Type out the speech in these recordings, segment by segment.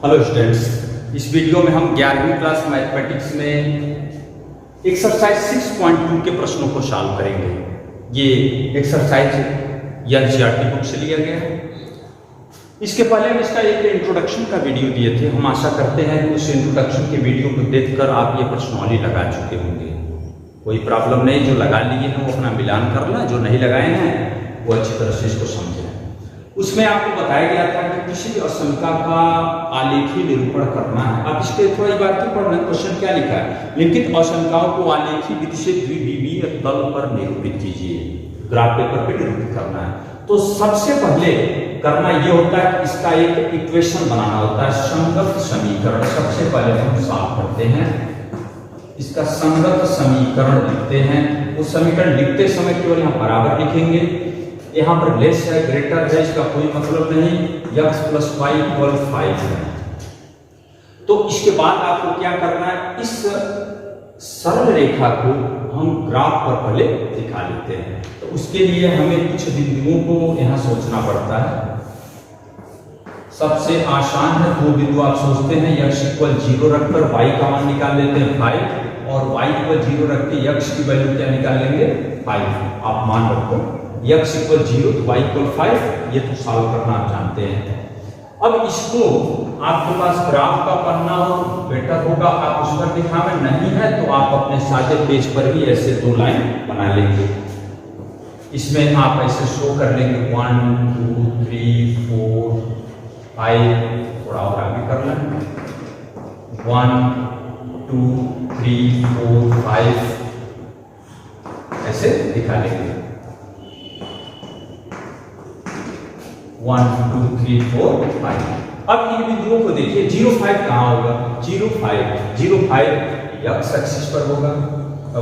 Hello students, इस video में हम 11वीं क्लास मैथमेटिक्स में एक्सरसाइज 6.2 के प्रश्नों को सॉल्व करेंगे। ये एक्सरसाइज एनसीईआरटी बुक से लिया गया है। इसके पहले हम इसका एक इंट्रोडक्शन का वीडियो दिए थे। हम आशा करते हैं कि उस इंट्रोडक्शन के वीडियो को देखकर आप ये प्रश्नावली लगा चुके होंगे। कोई प्रॉब्लम नहीं, जो लगा लिए हैं वो अपना मिलान कर लें, जो नहीं लगाए हैं वो अच्छी तरह से इसको समझें। उसमें आपको बताया गया था कि किसी असंख्या का आलेखी निरूपण करना है। आप इसके थोड़ी बार क्यों पढ़ रहे हैं, क्वेश्चन क्या लिखा है, लिखित असंख्याओं को आलेखी विधि से द्विविमीय तल पर निरूपित कीजिए। ग्राफ पेपर पे निरूपित करना है। तो सबसे पहले करना ये होता है कि इसका एक इक्वेशन बनाना होता है, संगत समीकरण। सबसे पहले हम सॉल्व करते हैं, इसका संगत समीकरण लिखते हैं। वो समीकरण लिखते समय केवल यहाँ बराबर लिखेंगे, यहाँ पर लेस है ग्रेटर है इसका कोई मतलब नहीं। x + y = 5 है। तो इसके बाद आपको क्या करना है, इस सरल रेखा को हम ग्राफ पर पहले दिखा लेते हैं। तो उसके लिए हमें कुछ बिंदुओं को यहाँ सोचना पड़ता है। सबसे आसान है, दो बिंदु आप सोचते हैं, x = 0 रखकर y का मान निकाल लेते हैं 5, और y = 0 रख के x की वैल्यू क्या निकाल लेंगे 5। आप मान रखो x = 0 तो y = 5, ये तो सॉल्व करना आप जानते हैं। अब इसको आपके पास ग्राफ का पन्ना हो बेटर होगा, आप उस पर दिखावे, नहीं है तो आप अपने सादे पेज पर भी ऐसे दो लाइन बना लेंगे। इसमें आप ऐसे शो कर लेंगे 1 2 3 4 5, थोड़ा और आगे कर लें 1 2 3 4 5, ऐसे दिखा लेंगे 1 2 3 4 5। अब इन बिंदुओं को देखिए, 0 5 कहाँ होगा, 0 5 x एक्सिस पर होगा,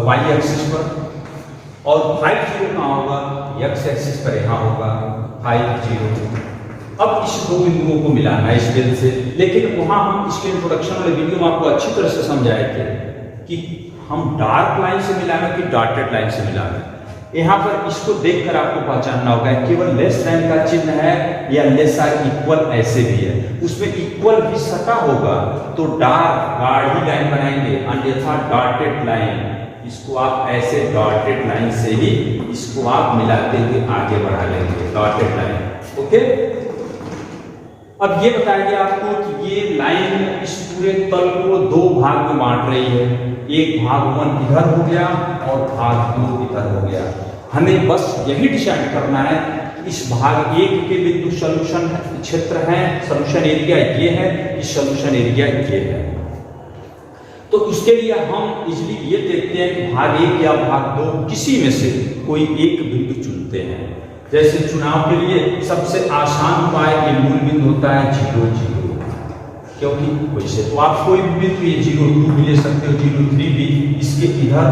y एक्सिस पर, और 5 0 कहाँ होगा, x एक्सिस पर यहाँ होगा 5 0। अब इस दो बिंदुओं को मिलाना है इस बिंदु से, लेकिन वहां हम इसके इंट्रोडक्शन वाले वीडियो में आपको अच्छी तरह से समझाए थे कि हम डार्क लाइन से मिलाना कि डॉटेड लाइन से मिलाना। यहाँ पर इसको देखकर आपको पहचानना होगा, केवल लेस साइन का चिन्ह है या लेस आर इक्वल ऐसे भी है, उसमें इक्वल भी सटा होगा तो डार्क गाढ़ी लाइन बनाएंगे, अन्यथा डॉटेड लाइन, इसको आप ऐसे डॉटेड लाइन से ही इसको आप मिलाते हुए आगे बढ़ा लेंगे, डॉटेड लाइन। ओके, अब ये बताया गया आपको कि ये लाइन इस पूरे तल को दो भाग में बांट रही है। एक भाग 1 इधर हो गया और भाग 2 इधर हो गया। हमें बस यही डिसाइड करना है कि इस भाग 1 के बिंदु सॉल्यूशन क्षेत्र है, सॉल्यूशन एरिया ये है, इस सॉल्यूशन एरिया ये है। तो उसके लिए हम इजली ये देखते हैं कि भाग 1 या भाग 2 किसी में से कोई एक बिंदु चुनते हैं। जैसे चुनाव के लिए सबसे आसान उपाय ये मूल बिंदु होता है 0 0, क्योंकि वैसे तो आप कोई भी बिंदु ये 0 2 भी ले सकते हो, 0 3 भी, इसके इधर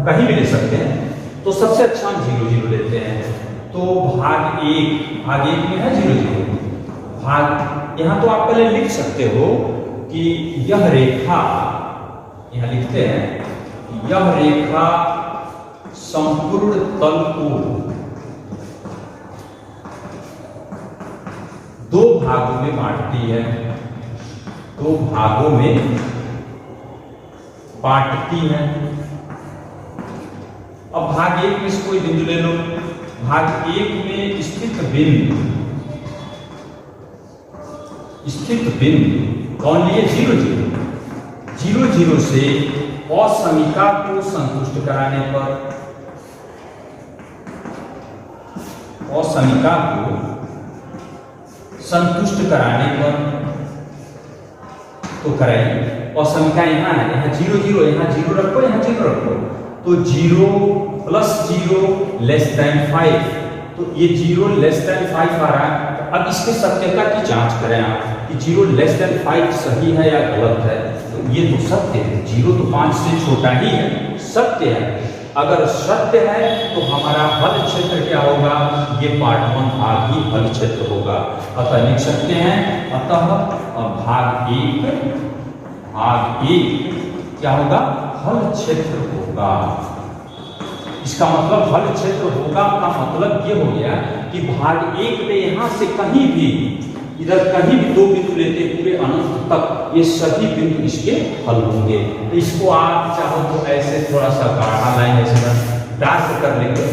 कहीं भी ले सकते हैं। तो सबसे अच्छा हम 0 0 लेते हैं। तो भाग 1 में है 0 0 भाग, यहाँ तो आप पहले लिख सकते हो कि यह रेखा, यहाँ लिखते हैं यह रेखा संपूर्ण तल को दो भागों में बांटती है, दो भागों में बांटती है। अब भाग 1 में से कोई बिंदु ले लो, भाग 1 में स्थित बिंदु कौन लिए 0 0 0 से असमीका को संतुष्ट कराने पर, असमीका को संतुष्ट कराने पर तो करेंगे। और समीका यहाँ है, यहाँ 0 0, यहाँ 0 रखो, यहाँ 0 रखो, तो 0 + 0 < 5, तो ये 0 < 5 आ रहा है। तो अब इसके सत्यता की जांच करें आप कि 0 < 5 सही है या गलत है। तो ये तो सत्य है, 0 तो 5 से छोटा ही है, सत्य है। अगर सत्य है तो हमारा हल क्षेत्र क्या होगा, ये पार्ट 1 भाग ही हल क्षेत्र होगा। अतः लिख सकते हैं, अतः भाग 1 क्या होगा, हल क्षेत्र होगा। इसका मतलब हल क्षेत्र होगा का मतलब ये हो गया कि भाग 1 में यहां से कहीं भी, इधर कहीं भी दो बिंदु लेते पूरे अनंत तक ये सभी बिंदु इसके हल होंगे। तो इसको आप चाहो तो ऐसे थोड़ा सा गाढ़ा लाइन ऐसे डार्क कर लेंगे।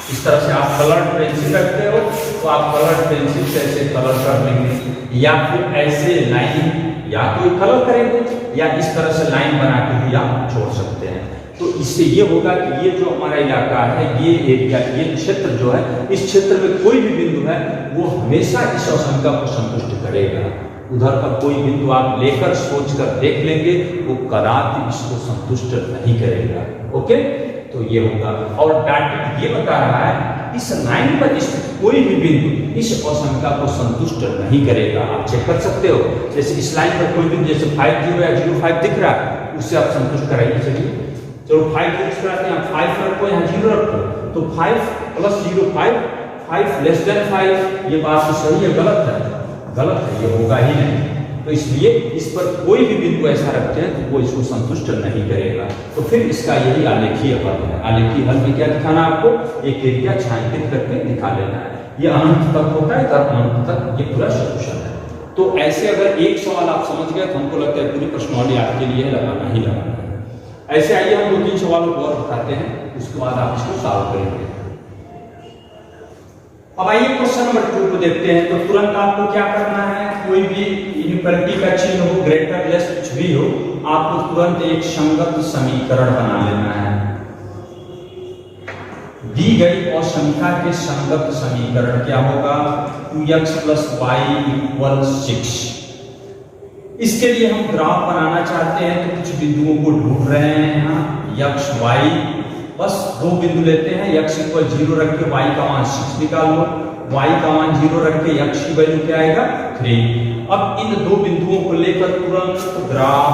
इस तरह से आप कलर पेंसिल रखते हो तो आप कलर पेंसिल से ऐसे कलर कर लेंगे, या फिर ऐसे लाइन या तो कलर करेंगे या इस तरह से लाइन बना के भी आप छोड़ सकते हैं। तो इससे ये होगा कि ये जो हमारा इलाका है, ये एरिया, ये क्षेत्र जो है, इस क्षेत्र में कोई भी बिंदु है वो हमेशा इस आशंका को संतुष्ट करेगा। उधर का कोई बिंदु आप लेकर सोचकर देख लेंगे, वो कदापि इसको संतुष्ट नहीं करेगा। ओके, तो ये होगा। और डाटा ये बता रहा है इस लाइन पर स्थित कोई भी बिंदु इस आशंका को संतुष्ट नहीं करेगा। आप चेक कर सकते हो, जैसे इस लाइन पर कोई बिंदु जैसे 50 या 05 दिख रहा है, उससे आप संतुष्ट कराइए। चलिए चलो 5 यूज कराते हैं, 5 रखो, यहाँ 0 रखो, तो 5 + 0 5, 5 लेस देन 5, ये बात तो सही है गलत है? गलत है, ये होगा ही नहीं। तो इसलिए इस पर कोई भी बिंदु ऐसा रखते हैं तो वो इसको संतुष्ट नहीं करेगा। तो फिर इसका यही आलेखीय हल है। आलेखीय हल में क्या दिखाना आपको? एक एरिया छायांकित करके दिखा लेना है। ये अनंत तक होता है, तब अनंत तक ये पूरा सॉल्यूशन है। तो ऐसे अगर एक सवाल आप समझ गए तो हमको लगता है पूरी प्रश्नावली आपके लिए लगाना ही लगाना है। ऐसे आइए हम 2-3 सवालों को और बताते हैं, उसके बाद आप इसको सॉल्व करेंगे। अब आइए क्वेश्चन नंबर 2 को देखते हैं। तो तुरंत आपको क्या करना है, कोई भी इनइक्वालिटी का चिन्ह हो, ग्रेटर लेस कुछ भी हो, आपको तुरंत एक संगत समीकरण बना लेना है। दी गई असंख्या के संगत समीकरण क्या होगा? 2x + y = 6। इसके लिए हम ग्राफ बनाना चाहते हैं, तो कुछ बिंदुओं को ढूंढ रहे हैं यहाँ, x y, बस 2 बिंदु लेते हैं, x = 0 रख के y का मान 6 निकाल लो, y का मान 0 रख के x की वैल्यू क्या आएगा? 3। अब इन 2 बिंदुओं को लेकर तुरंत ग्राफ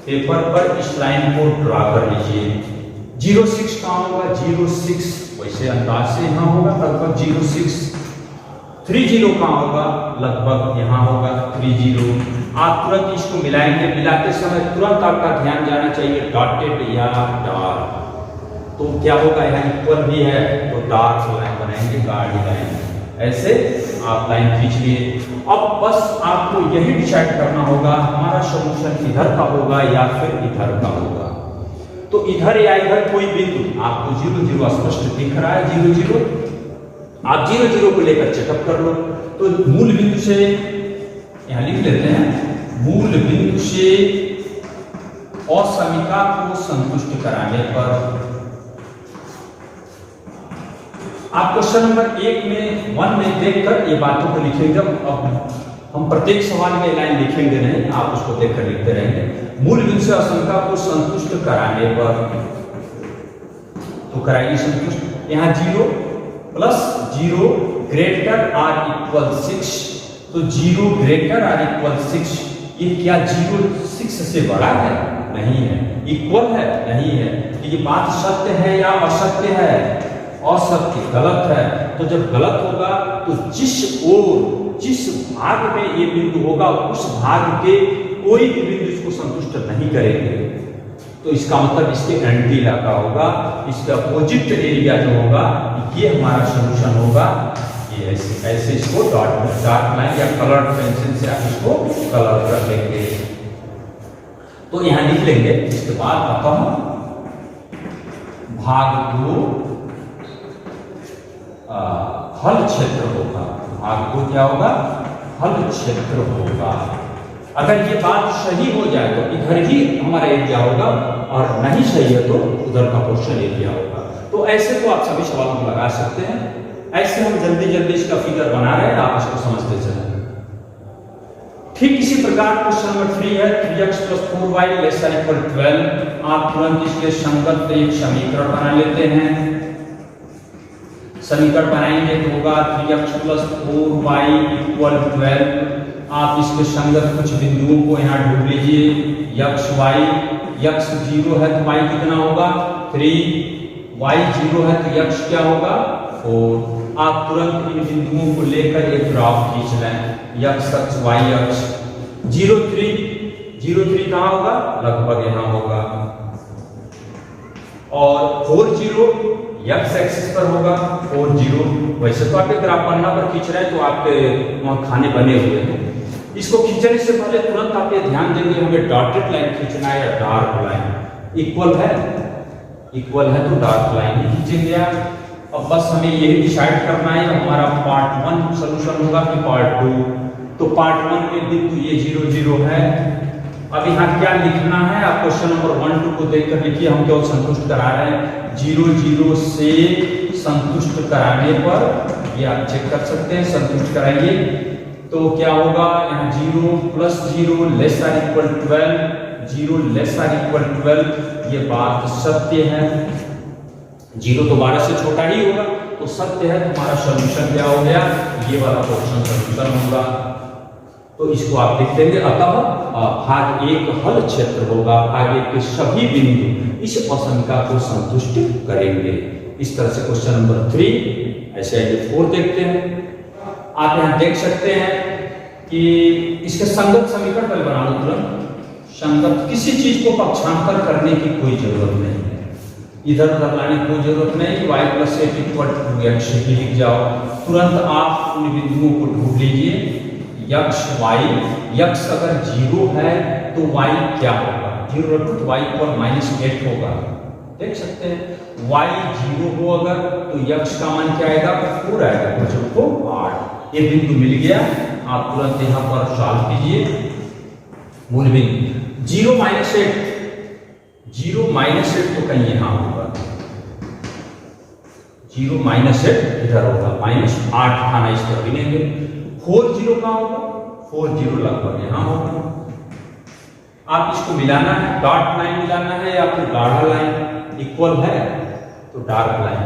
पेपर पर इस लाइन को ड्रा कर लीजिए। 0,6 कहाँ होगा? 0,6 वैसे अंदाज से यहाँ होगा लगभग 0,6। 30 कहाँ होगा? लगभग यहाँ होगा 30। आप तुरंत इसको मिलाएंगे, मिलाते समय तुरंत आपका ध्यान जाना चाहिए डॉटेड या डार्क। तो क्या होगा? यहाँ इक्वल भी है तो डार्क लाइन बनाएंगे, गाढ़ी लाइन, ऐसे आप लाइन खींच लिए। अब बस आपको यही डिसाइड करना होगा हमारा सॉल्यूशन इधर का होगा या फिर इधर का होगा। तो इधर या इधर कोई बिंदु आपको 0,0 स्पष्ट दिख रहा है, 0,0, आप 0,0 को लेकर चेकअप कर लो। तो मूल बिंदु से यहां लिख लेते हैं, मूल बिंदु से असमीका को संतुष्ट कराने पर आप क्वेश्चन नंबर 1 में देखकर ये बातों को लिखेंगे। अब हम प्रत्येक सवाल में लाइन लिखेंगे नहीं, आप उसको देखकर लिखते रहेंगे। मूल बिंदु से असंख्या को संतुष्ट कराने पर, तो कराइए संतुष्ट। यहाँ 0 + 0 ≥ 6, तो 0 ≥ 6, ये क्या 0,6 से बड़ा है? नहीं है। इक्वल है? नहीं है। तो ये बात सत्य है या असत्य है? असत्य, गलत है। तो जब गलत होगा तो जिस भाग में ये बिंदु होगा उस भाग के कोई भी बिंदु इसको संतुष्ट नहीं करेंगे। तो इसका मतलब इसके एंटी इलाका होगा, इसका अपोजिट एरिया जो होगा ये हमारा सॉल्यूशन होगा। ये ऐसे इसको डॉट लाइन या कलर पेंसिल से आप इसको कलर कर लेंगे। तो यहां लिख लेंगे। इसके बाद अतः भाग 2 हल क्षेत्र होगा। भाग 2 क्या होगा? हल क्षेत्र होगा। अगर ये बात सही हो जाए तो इधर ही हमारा एरिया होगा, और नहीं सही है तो उधर का पोर्शन एरिया होगा। तो ऐसे तो आप सभी सवालों को लगा सकते हैं। ऐसे हम जल्दी जल्दी इसका फिगर बना रहे हैं, आप इसको समझते चलें। ठीक इसी प्रकार क्वेश्चन नंबर 3 है, 3x + 4y ≤ 12। आप तुरंत इसके संगत एक समीकरण बना लेते हैं। समीकरण बनाएंगे तो होगा 3x + 4y = 12। आप इसके संगत कुछ बिंदुओं को यहाँ ढूंढ लीजिए। x y, x 0 है तो y कितना होगा? 3, y 0 है तो x क्या होगा? 4। आप तुरंत इन बिंदुओं को लेकर एक ग्राफ खींच लें, x अक्ष y अक्ष। 0,3 कहाँ होगा? लगभग यहाँ होगा। और 40 एक्स एक्सिस पर होगा 4 0। वैसे तो आपके ग्राफ पन्ना पर खींच रहे हैं तो आपके वहाँ खाने बने हुए हैं। इसको खींचने से पहले तुरंत आप ये ध्यान देंगे हमें डॉटेड लाइन खींचना है या डार्क लाइन। इक्वल है तो डार्क लाइन ही खींचेंगे आप। अब बस हमें यही डिसाइड करना है हमारा पार्ट 1 सोल्यूशन होगा कि पार्ट 2। तो पार्ट 1 में बिंदु ये 0 0 है। अब यहाँ क्या लिखना है आप क्वेश्चन नंबर 1 2 को देखकर लिखिए। हम केवल संतुष्ट करा रहे हैं 0 0 से संतुष्ट कराने पर, ये आप चेक कर सकते हैं, संतुष्ट कराइए तो क्या होगा यहाँ 0 + 0 less or equal 12, 0 less or equal 12। ये बात सत्य है। 0 तो 12 से छोटा ही होगा तो सत्य है। तुम्हारा सॉल्यूशन क्या हो गया, ये वाला क्वेश्चन सॉल्यूशन होगा। तो इसको आप लिख देंगे। अतः भाग 1 हल क्षेत्र होगा। भाग 1 के सभी बिंदु इस असमीका को संतुष्ट करेंगे। इस तरह से क्वेश्चन नंबर 3। ऐसे 4 देखते हैं। आप यहाँ देख सकते हैं कि इसके संगत समीकरण पहले बना लो तुरंत। संगत किसी चीज को पक्षांतर करने की कोई जरूरत नहीं है, इधर उधर लाने की कोई जरूरत नहीं। y + 8 = 2x ही लिख जाओ। तुरंत आप उन बिंदुओं को ढूंढ लीजिए। x y, x अगर 0 है तो y क्या होगा, 0 रखो तो y पर -8 होगा। देख सकते हैं y 0 हो अगर तो x का मान क्या आएगा, 4 आएगा। बच्चों को 8। ये बिंदु मिल गया। आप तुरंत यहाँ पर सॉल्व कीजिए। मूल बिंदु 0 -8 तो कहीं यहाँ होगा। 0 -8 इधर होगा, -8 खाना इस पर गिनेंगे। 4 0 कहाँ होगा, 4 0 लगभग यहाँ होगा। आप इसको मिलाना है, डॉट लाइन मिलाना है या फिर गाढ़ा लाइन। इक्वल है तो डार्क लाइन।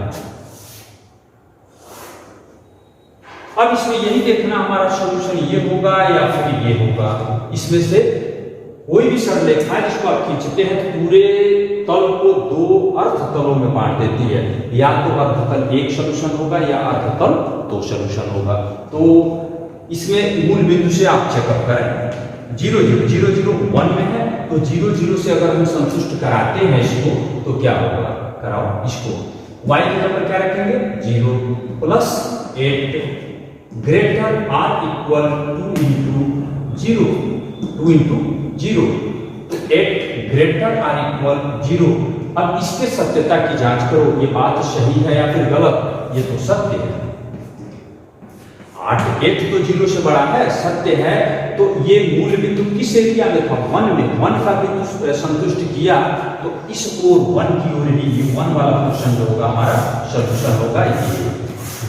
अब इसमें यही देखना हमारा सॉल्यूशन ये होगा या फिर ये होगा। इसमें से कोई भी सरलरेखा जिसको आप खींचते हैं पूरे तल को 2 अर्ध तलों में बांट देती है। या तो अर्धतल 1 सॉल्यूशन होगा या अर्धतल 2 सॉल्यूशन होगा। तो इसमें मूल बिंदु से आप चेकअप करें। 0 0 0 0 1 में है तो 0 0 से अगर हम संतुष्ट कराते हैं इसको तो क्या होगा, कराओ इसको। y की जगह पर क्या रखेंगे, 0 + 8 ग्रेटर आर इक्वल 2 × 0, 2 × 0 तो 8 ग्रेटर आर इक्वल 0। अब इसके सत्यता की जांच करो, ये बात सही है या फिर गलत। ये तो सत्य है। 8 तो 0 से बड़ा है, सत्य है। तो ये मूल बिंदु किस एरिया में था, 1 में। 1 का बिंदु संतुष्ट किया तो इस ओर 1 की ओर ही ये 1 वाला क्वेश्चन जो होगा हमारा सॉल्यूशन होगा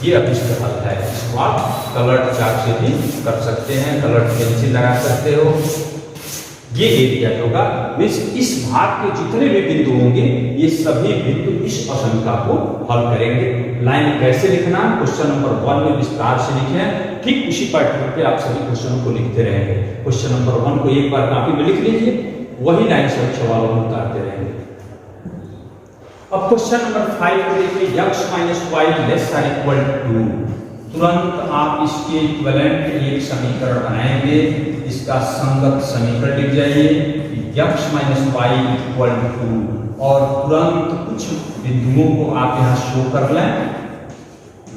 ये अब इसका हल है। इसको आप कलर्ड चार्ट से भी कर सकते हैं, कलर्ड पेंसिल लगा सकते हो। ये एरिया होगा मीन्स इस भाग के जितने भी बिंदु होंगे ये सभी बिंदु इस असमीका को हल करेंगे। लाइन कैसे लिखना, क्वेश्चन नंबर 1 में विस्तार से लिखे हैं। ठीक उसी पैटर्न पे आप सभी क्वेश्चनों को लिखते रहेंगे। क्वेश्चन नंबर 1 को एक बार कॉपी में लिख लीजिए, वही लाइन सभी सवालों में उतारते रहेंगे। अब क्वेश्चन नंबर 5 को देखिए, x - y ≤ 2। तुरंत आप इसके इक्विवेलेंट एक समीकरण बनाएंगे। इसका संगत समीकरण लिख जाइए, x - y = 2। और तुरंत कुछ बिंदुओं को आप यहाँ शो कर लें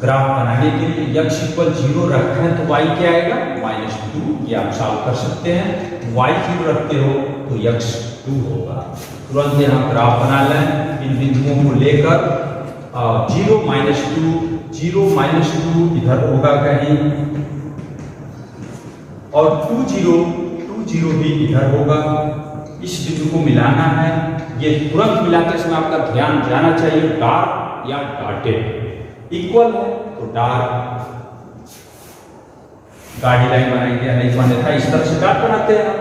ग्राफ बनाने के लिए। x = 0 रखें तो y क्या आएगा, -2। ये आप सॉल्व कर सकते हैं। y 0 रखते हो तो x 2 होगा। तुरंत यहाँ ग्राफ बना लें इन बिंदुओं को लेकर। 0 -2 इधर होगा कहीं और 2 0 भी इधर होगा। इस बिंदु को मिलाना है। ये तुरंत मिलाते समय आपका ध्यान जाना चाहिए डार्क या डॉटेड। इक्वल है तो डार्क गाड़ी लाइन बनाएंगे, नहीं तो अन्यथा इस तरह से डार्क बनाते हैं।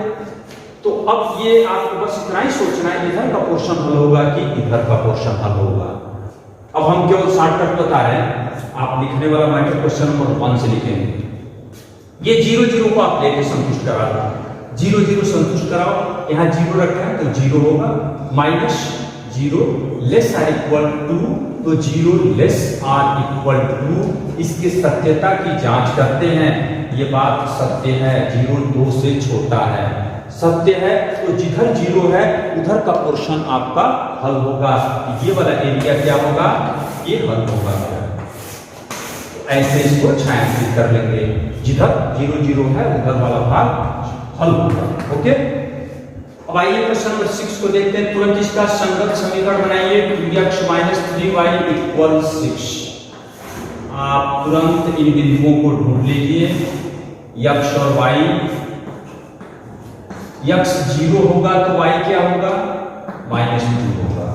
तो अब ये आपको बस इतना ही सोचना है, इधर का पोर्शन हल होगा कि इधर का पोर्शन हल होगा। अब हम केवल शॉर्टकट बता रहे हैं। आप लिखने वाला मैटर क्वेश्चन नंबर 1 से लिखेंगे। ये 0 0 को आप लेके संतुष्ट करा दो। 0 0 संतुष्ट कराओ। यहाँ 0 रखा है तो 0 होगा, 0 लेस आर इक्वल टू, तो 0 लेस आर इक्वल टू, इसकी सत्यता की जांच करते हैं। ये बात सत्य है, 0 2 से छोटा है, सत्य है, तो जिधर 0 है उधर का पोर्शन आपका हल होगा। ये वाला एरिया क्या होगा, ये हल होगा। ऐसे इसको छायांकित कर लेंगे, जिधर 0 0 है उधर वाला भाग हल होगा। ओके, अब आइए क्वेश्चन नंबर 6 को देखते हैं। तुरंत इसका संगत समीकरण बनाइए। 2x minus 3y equal 6। आप तुरंत इन बिंदुओं को ढूंढ लीजिए, x और y। x 0 होगा तो y क्या होगा, -2 होगा।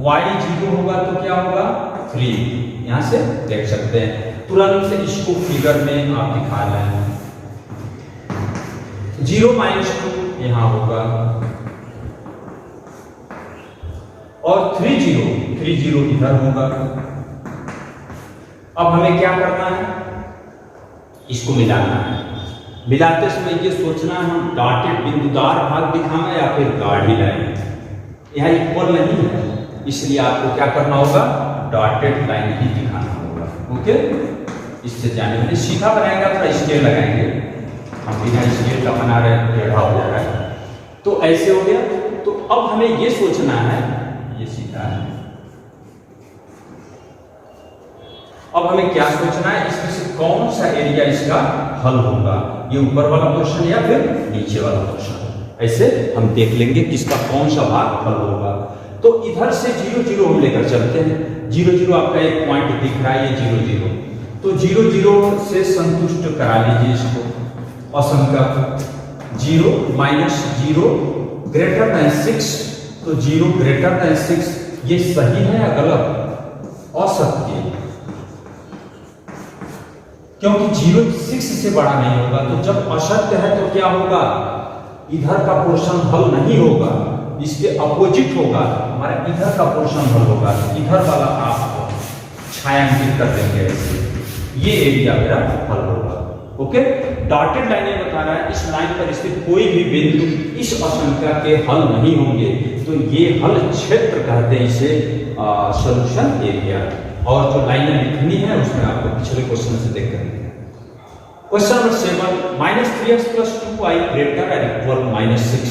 y 0 होगा तो क्या होगा, 3। यहां से देख सकते हैं, तुरंत इसको फिगर में आप दिखा लें। 0 -2 यहां होगा, और 3 0 इधर होगा। अब हमें क्या करना है, इसको मिलाना है। मिलाते समय ये सोचना है हम डॉटेड बिंदुदार भाग दिखाना या फिर गाढ़ी लाइन। यह इक्वल नहीं है, इसलिए आपको क्या करना होगा, डॉटेड लाइन ही दिखाना होगा। ओके, इससे जाने वाले सीधा बनाएगा, थोड़ा स्केल लगाएंगे, हम बिना स्केल का बना रहे हैं, टेढ़ा हो जा रहा है, तो ऐसे हो गया। तो अब हमें ये सोचना है, ये सीधा है, अब हमें क्या सोचना है, इसमें से कौन सा एरिया इसका हल होगा, ये ऊपर वाला पोर्शन या फिर नीचे वाला पोर्शन। ऐसे हम देख लेंगे किसका कौन सा भाग हल होगा। तो इधर से 0 0 हम लेकर चलते हैं। 0 0 आपका एक पॉइंट दिख रहा है, ये 0 0, तो 0 0 से संतुष्ट करा लीजिए इसको। असंख्यक 0 -0 ग्रेटर देन 6, तो 0 ग्रेटर देन 6 ये सही है या गलत, असत्य, क्योंकि 0 6 से बड़ा नहीं होगा। तो जब असत्य है तो क्या होगा, इधर का पोर्शन हल नहीं होगा, इसके अपोजिट होगा, हमारा इधर का पोर्शन हल होगा। इधर वाला आप छायांकित कर देंगे, ये एरिया मेरा हल होगा। ओके, डॉटेड लाइन बता रहा है इस लाइन पर स्थित कोई भी बिंदु इस असंख्या के हल नहीं होंगे, तो ये हल क्षेत्र कहते हैं इसे, सॉल्यूशन एरिया। और जो लाइनें लिखनी है उसमें आपको पिछले क्वेश्चन से देख कर question number 7 -3x + 2y greater और इक्वल -6।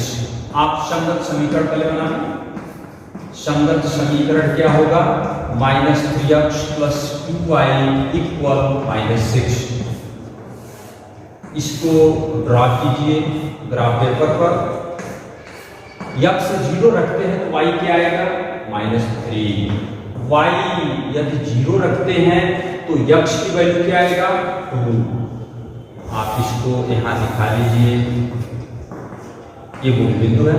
आप संगत समीकरण पहले बनाना। संगत समीकरण क्या होगा, -3x + 2y इक्वल -6। इसको ड्रा कीजिए ग्राफ पेपर पर। x 0 रखते हैं तो y क्या आएगा, -3। y यदि 0 रखते हैं तो x की वैल्यू क्या आएगा, 2। आप इसको यहां दिखा लीजिए, ये मूल बिंदु है।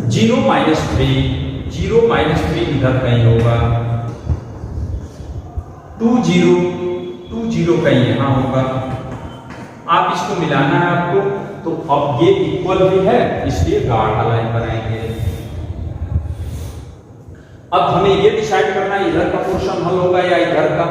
0 -3 इधर कहीं होगा, 2 0 कहीं यहां होगा। आप इसको मिलाना है आपको, तो अब ये इक्वल भी है, इसलिए गाढ़ा लाइन बनाएंगे। अब हमें ये डिसाइड करना है इधर का पोर्शन हल होगा या इधर का।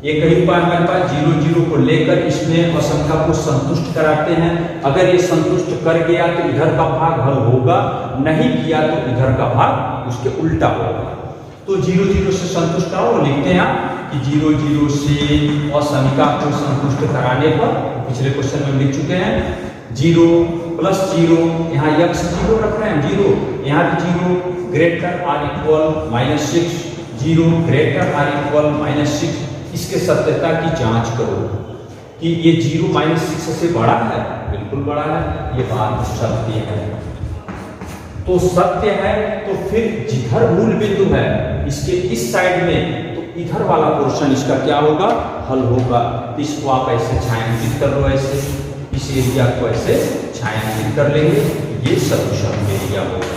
एक ही उपाय हमारे पास, 0 0 को लेकर इसमें असंख्या को संतुष्ट कराते हैं। अगर ये संतुष्ट कर गया तो इधर का भाग हल होगा, नहीं किया तो इधर का भाग उसके उल्टा होगा। तो 0 0 से संतुष्ट कराओ, लिखते हैं कि 0 0 से असंख्या को संतुष्ट कराने पर, पिछले क्वेश्चन में लिख चुके हैं, 0 + 0, यहाँ x 0 रख रहे हैं, 0 यहाँ भी 0 greater or equal -6, 0 greater or equal -6। इसके सत्यता की जांच करो कि ये 0 -6 से बड़ा है, बिल्कुल बड़ा है, ये बात सत्य है। तो सत्य है तो फिर जिधर मूल बिंदु है इसके इस साइड में, तो इधर वाला पोर्शन इसका क्या होगा, हल होगा। इसको आप ऐसे छायांकित कर लो, ऐसे इस एरिया को ऐसे छायांकित कर लेंगे, ये सॉल्यूशन एरिया होगा।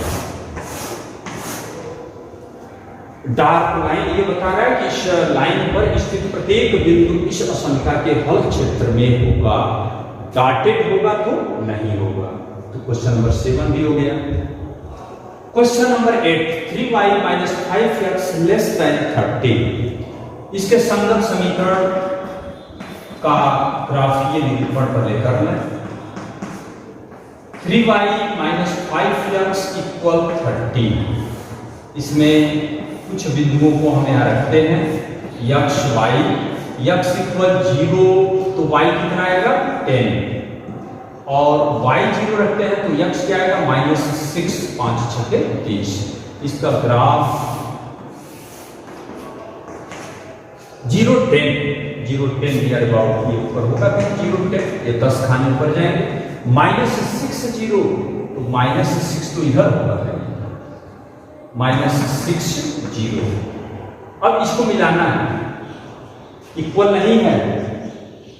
डार्क लाइन ये बता रहा है कि इस लाइन पर स्थित प्रत्येक बिंदु इस असंख्या के हल क्षेत्र में होगा, डॉटेड होगा तो नहीं होगा। तो क्वेश्चन नंबर 7 भी हो गया। Question number 8 3y - 5x < 30। इसके संगत समीकरण का ग्राफीय निरूपण पर लेकर मैं 3y - 5x = 30। इसमें कुछ बिंदुओं को हम यहाँ रखते हैं, यक्स वाई, यक्स इक्वल 0 तो वाई कितना आएगा 10, और वाई 0 रखते हैं तो यक्स क्या आएगा -6, 5 छके 30। इसका ग्राफ 0 10 नियर अबाउट ये ऊपर होगा, फिर 0 10 ये 10 खाने ऊपर जाएंगे, -6 0 तो -6 तो इधर होगा, -6 0। अब इसको मिलाना है, इक्वल नहीं है,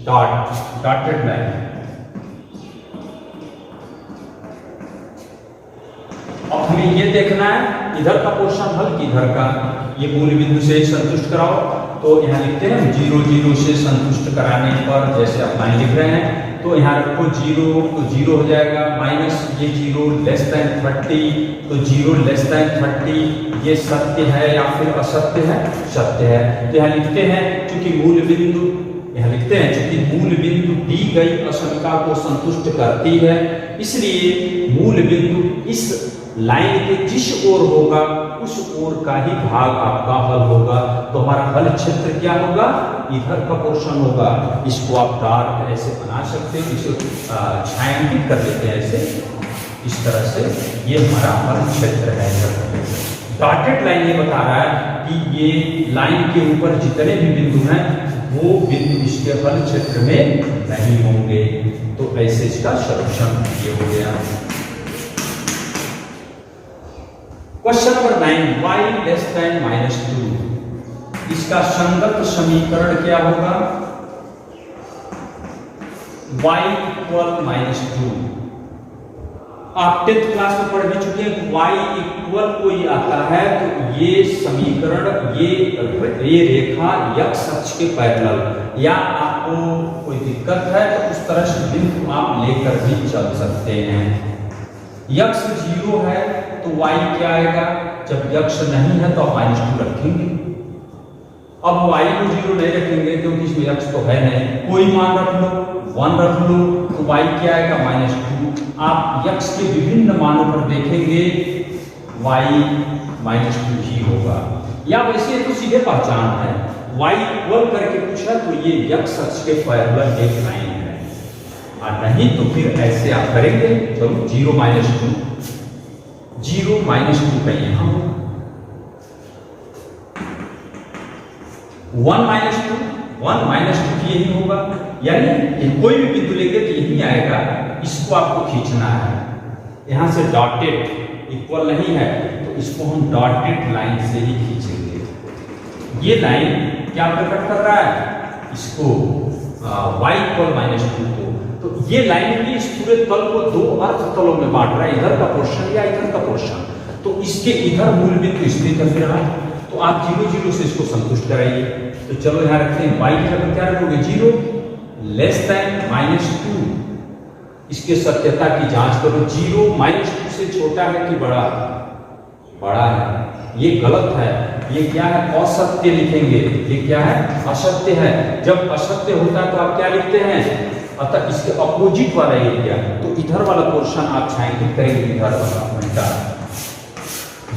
डॉटेड लाइन। अब हमें ये देखना है इधर का पोर्शन हल कि इधर का, ये मूल बिंदु से संतुष्ट कराओ, तो यहाँ लिखते हैं 0 0 से संतुष्ट कराने पर, जैसे आप लाइन लिख रहे हैं तो यहाँ रखो 0 तो 0 हो जाएगा, माइनस ये 0 लेस देन 30 तो 0 लेस देन 30, ये सत्य है या फिर असत्य है, सत्य है। तो यहाँ लिखते हैं चूंकि मूल बिंदु, यहाँ लिखते हैं चूंकि मूल बिंदु दी गई असमिका को संतुष्ट करती है, इसलिए मूल बिंदु इस लाइन के जिस ओर होगा उस ओर का ही भाग आपका हल होगा। तो हमारा हल क्षेत्र क्या होगा, इधर का पोर्शन होगा। इसको आप डार्क ऐसे बना सकते हो, इसे छायांकित कर लेते हैं ऐसे, इस तरह से ये हमारा हल क्षेत्र है। डॉटेड लाइन ये बता रहा है कि ये लाइन के ऊपर जितने भी बिंदु हैं वो बिंदु इसके हल क्षेत्र में नहीं होंगे। तो ऐसे इसका सॉल्यूशन ये हो गया। Question number 9, y less than -2, इसका संगत समीकरण क्या होगा, y इक्वल -2। आप 10th क्लास में पढ़ भी चुके हैं, y इक्वल कोई आता है तो ये समीकरण, ये रेखा x अक्ष के पैरेलल, या आपको कोई दिक्कत है तो उस तरह से बिंदु आप लेकर भी चल सकते हैं। x 0 है तो y क्या आएगा, जब x नहीं है तो आप -2 रखेंगे। अब y को 0 नहीं रखेंगे क्योंकि इसमें x तो है नहीं, कोई मान रख लो, 1 रख लो तो y क्या आएगा -2। आप x के विभिन्न मानों पर देखेंगे y -2 ही होगा, या वैसे तो सीधे पहचान है, y इक्वल करके पूछा तो ये x अक्ष के पैरेलल एक लाइन है, और नहीं तो फिर ऐसे आप करेंगे। तो 0 -2 का यहां 1 -2 यही होगा, यानी कोई भी बिंदु लेके तो यही आएगा, इसको आपको खींचना है। यहां से डॉटेड इक्वल नहीं है तो इसको हम डॉटेड लाइन से ही खींचेंगे। ये लाइन क्या प्रकट कर रहा है, इसको y इक्वल -2 को, तो ये लाइन भी इस पूरे तल को 2 अर्ध तलों में बांट रहा है, इधर का पोर्शन या इधर का पोर्शन। तो इसके इधर मूल बिंदु स्थित है, फिर तो आप 0 0 से इसको संतुष्ट कराइए। तो चलो यहाँ रखते हैं y की जगह क्या रखोगे 0 लेस देन -2, इसके सत्यता की जांच करो। 0 -2 से छोटा है कि बड़ा, बड़ा है, ये गलत है, ये क्या है असत्य लिखेंगे, ये क्या है असत्य है। जब असत्य होता है तो आप क्या लिखते हैं, अतः इसके अपोजिट वाला एरिया, तो इधर वाला पोर्शन आप छायांकित करेंगे, इधर वाला उल्टा।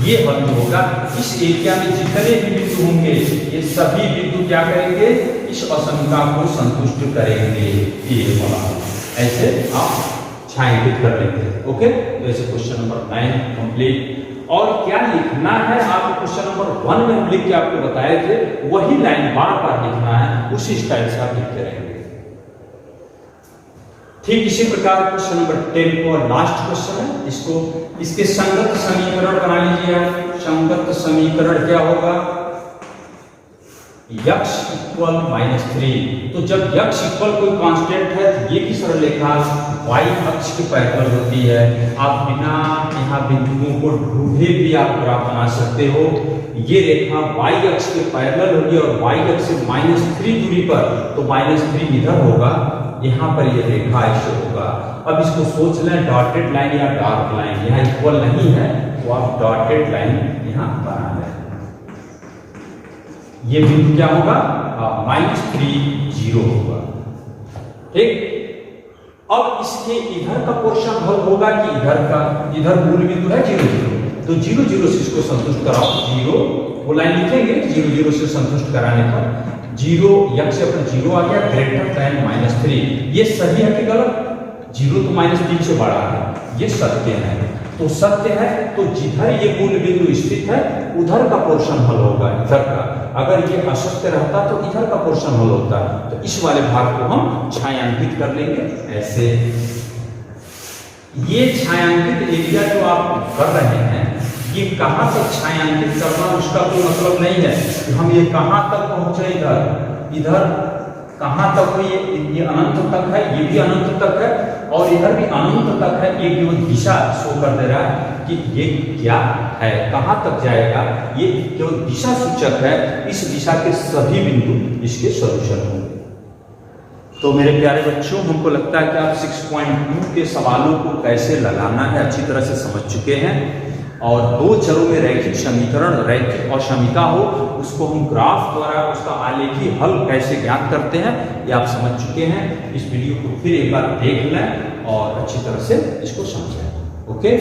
ये हल होगा, इस एरिया में जितने भी बिंदु होंगे ये सभी बिंदु क्या करेंगे, इस असमिका को संतुष्ट करेंगे। ये वाला ऐसे आप छायांकित कर लेंगे। ओके, तो ऐसे क्वेश्चन नंबर 9 कंप्लीट। और क्या लिखना है आपको, क्वेश्चन नंबर 1 में हम लिख के आपको बताए थे, वही लाइन बार बार लिखना है, उसी स्टाइल से आप लिखते रहेंगे। ठीक इसी प्रकार क्वेश्चन नंबर 10 को लास्ट क्वेश्चन है, इसको इसके संगत समीकरण बना लीजिए। संगत समीकरण क्या होगा, x इक्वल -3। तो जब x इक्वल कोई कांस्टेंट है तो ये की सरल रेखा y अक्ष के पैरेलल होती है। आप बिना यहाँ बिंदुओं को ढूंढे भी आप ग्राफ बना सकते हो। ये रेखा y अक्ष के पैरेलल होगी और y अक्ष से -3 दूरी पर, तो -3 इधर होगा, यहाँ पर ये रेखा ऐसे होगा। अब इसको सोच लें डॉटेड लाइन या डार्क लाइन, यहाँ इक्वल नहीं है तो आप डॉटेड लाइन यहाँ बना लें। ये बिंदु क्या होगा, -3 0 होगा। ठीक, अब इसके इधर का पोर्शन हल होगा कि इधर का, इधर मूल बिंदु है 0 0, तो तो 0 0 से इसको संतुष्ट कराओ, 0 वो लाइन लिखेंगे 0 0 से संतुष्ट कराने पर 0 यक्ष से अपना 0 आ गया ग्रेटर देन -3। ये सही है कि गलत? 0 तो -3 से बड़ा है, ये सत्य है। तो सत्य है तो जिधर ये मूल बिंदु स्थित है उधर का पोर्शन हल होगा, इधर का। अगर ये असत्य रहता तो इधर का पोर्शन हल होता। तो इस वाले भाग को हम छायांकित कर लेंगे ऐसे। ये छायांकित एरिया जो आप कर रहे हैं, ये कहां तक छायांकित करना उसका कोई मतलब नहीं है कि हम ये कहां तक पहुंचे, इधर कहां तक हो, ये अनंत तक है, ये भी अनंत तक है और इधर भी अनंत तक है। ये केवल दिशा शो कर दे रहा है कि ये क्या है, कहां तक जाएगा, ये केवल दिशा सूचक है। इस दिशा के सभी बिंदु इसके सॉल्यूशन होंगे। तो मेरे प्यारे बच्चों, हमको लगता है कि आप 6.2 के सवालों को कैसे लगाना है अच्छी तरह से समझ चुके हैं। और दो चरों में रैखिक समीकरण, रैखिक अक्षमिता हो, उसको हम ग्राफ द्वारा उसका आलेखी हल कैसे ज्ञात करते हैं, ये आप समझ चुके हैं। इस वीडियो को फिर एक बार देख लें और अच्छी तरह से इसको समझें। ओके।